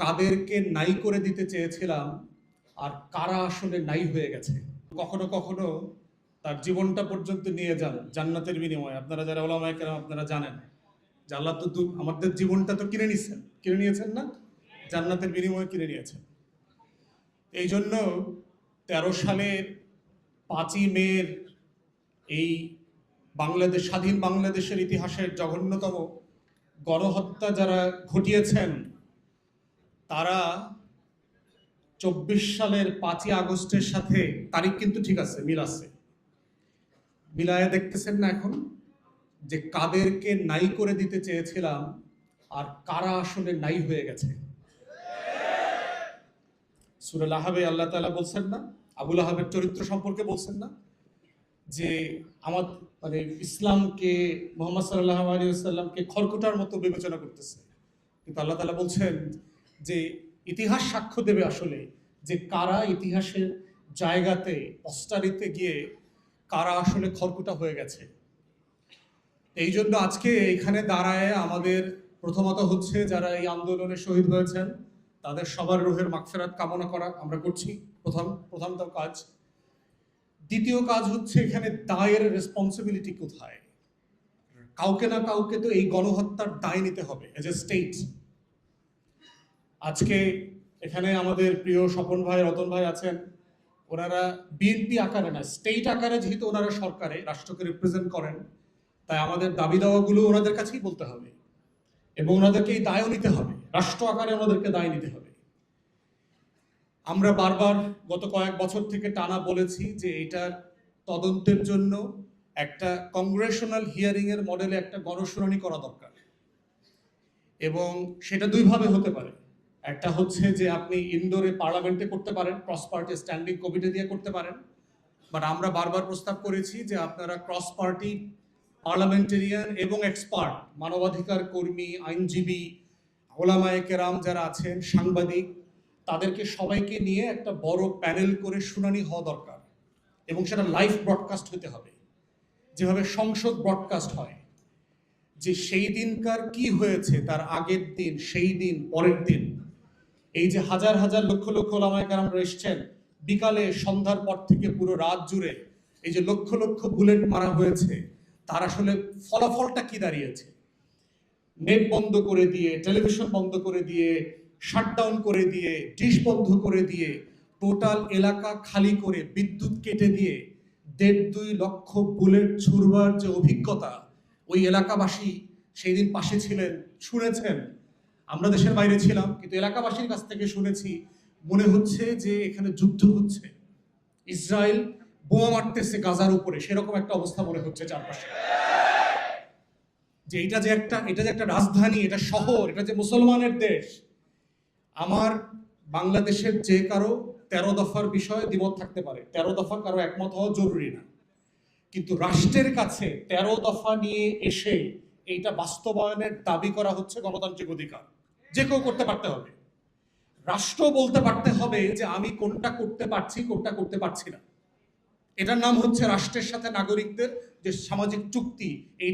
কাদেরকে নাই করে দিতে চেয়েছিলাম আর কারা আসলে নাই হয়ে গেছে। কখনো কখনো তার জীবনটা পর্যন্ত নিয়ে যান জান্নাতের বিনিময়ে। আপনারা যারা ওলামায়ে কেরাম আপনারা জানেন যে আল্লাহ তো আমাদের জীবনটা তো কিনে নিয়েছেন না, জান্নাতের বিনিময়ে কিনে নিয়েছেন। এই জন্য 13 সালের 5ই মের এই স্বাধীন বাংলাদেশের ইতিহাসের জঘন্যতম গণহত্যা যারা ঘটিয়েছেন তারা 24 সালের 5ই আগস্টের সাথে তারিখ কিন্তু ঠিক আছে, মিল আছে, মিলায়ে দেখতেছেন না এখন যে কাদেরকে নাই করে দিতে চেয়েছিলাম আর কারা আসলে নাই হয়ে গেছে। সূরা লাহাবে আল্লাহ তাআলা বলছেন না, আবুল আহাবের চরিত্র সম্পর্কে বলছেন না যে ইসলামকে, মুহাম্মদ সাল্লাল্লাহু আলাইহি ওয়াসাল্লামকে খড়কুটার মতো বিবেচনা করতেছে। কিন্তু আল্লাহ তাআলা বলছেন যে ইতিহাস সাক্ষ্য দেবে আসলে যে কারা ইতিহাসের জায়গাতে পস্টারিতে গিয়ে কারা আসলে খড়কুটা হয়ে গেছে। এই জন্য আজকে এখানে দাঁড়ায় আমাদের প্রথমত হচ্ছে যারা এই আন্দোলনে শহীদ হয়েছেন তাদের সবার রুহের মাগফিরাত কামনা করা আমরা করছি, প্রথমত কাজ। দ্বিতীয় কাজ হচ্ছে এখানে দায়ের রেসপন্সিবিলিটি কোথায়? কাউকে না কাউকে তো এই গণহত্যার দায় নিতে হবে এজ এ স্টেট। আজকে এখানে আমাদের প্রিয় স্বপন ভাই, রতন ভাই আছেন, ওনারা বিএনপি আকারে না, স্টেট আকারে যেহেতু ওনারা সরকারে রাষ্ট্রকে রিপ্রেজেন্ট করেন, তাই আমাদের দাবি দাওয়াগুলো ওনাদের কাছেই বলতে হবে এবং ওনাদেরকে এই দায়ও নিতে হবে, রাষ্ট্র আকারে ওনাদেরকে দায় নিতে হবে। আমরা বারবার গত কয়েক বছর থেকে টানা বলেছি যে এটার তদন্তের জন্য একটা কংগ্রেশনাল হিয়ারিং এর মডেলে একটা গণশুনানি করা দরকার এবং সেটা দুইভাবে হতে পারে। একটা হচ্ছে যে আপনি ইনডোরে পার্লামেন্টে করতে পারেন, ক্রস পার্টি স্ট্যান্ডিং কমিটি দিয়ে করতে পারেন, বাট আমরা বারবার প্রস্তাব করেছি যে আপনারা ক্রস পার্টি পার্লামেন্টেরিয়ান এবং এক্সপার্ট, মানবাধিকার কর্মী, আইনজীবী, ওলামায়ে কেরাম যারা আছেন, সাংবাদিক, তাদেরকে সবাইকে নিয়ে একটা বড় প্যানেল করে শুনানি হওয়া দরকার এবং সেটা লাইভ ব্রডকাস্ট হতে হবে, যেভাবে সংসদ ব্রডকাস্ট হয়, যে সেই দিনকার কি হয়েছে তার আগের দিন, সেই দিন, পরের দিন। এই যে হাজার হাজার লক্ষ লক্ষ ওলামায়ে কেরামরা এসেছেন, বিকালে সন্ধ্যার পর থেকে পুরো রাত জুড়ে এই যে লক্ষ লক্ষ বুলেট মারা হয়েছে, তার আসলে ফলাফলটা কি দাঁড়িয়েছে? নেট বন্ধ করে দিয়ে, টেলিভিশন বন্ধ করে দিয়ে, শাটডাউন করে দিয়ে, ডিশ বন্ধ করে দিয়ে, টোটাল এলাকা খালি করে, বিদ্যুৎ কেটে দিয়ে 1.5-2 লক্ষ বুলেট ছুড়বার যে অভিজ্ঞতা, ওই এলাকাবাসী সেই দিন পাশে ছিলেন, শুনেছেন। আমরা দেশের বাইরে ছিলাম কিন্তু এলাকাবাসীর কাছ থেকে শুনেছি, মনে হচ্ছে যে এখানে যুদ্ধ হচ্ছে, ইসরায়েল বোমা মারতেছে গাজার উপরে, সেরকম একটা অবস্থা মনে হচ্ছে চারপাশে। যে এটা যে একটা রাজধানী, এটা শহর, এটা যে মুসলমানের দেশ। আমার বাংলাদেশের যে কারো 13 দফার বিষয়ে দ্বিমত থাকতে পারে, 13 দফা কারো একমত হওয়া জরুরি না, কিন্তু রাষ্ট্রের কাছে 13 দফা নিয়ে এসে এইটা বাস্তবায়নের দাবি করা হচ্ছে গণতান্ত্রিক অধিকার। যে কেউ করতে পারতে হবে, রাষ্ট্র বলতে পারতে হবে যে আমি কোনটা করতে পারছি, কোনটা করতে পারছি না। এটার নাম হচ্ছে রাষ্ট্রের সাথে নাগরিকদের যে সামাজিক চুক্তি। এই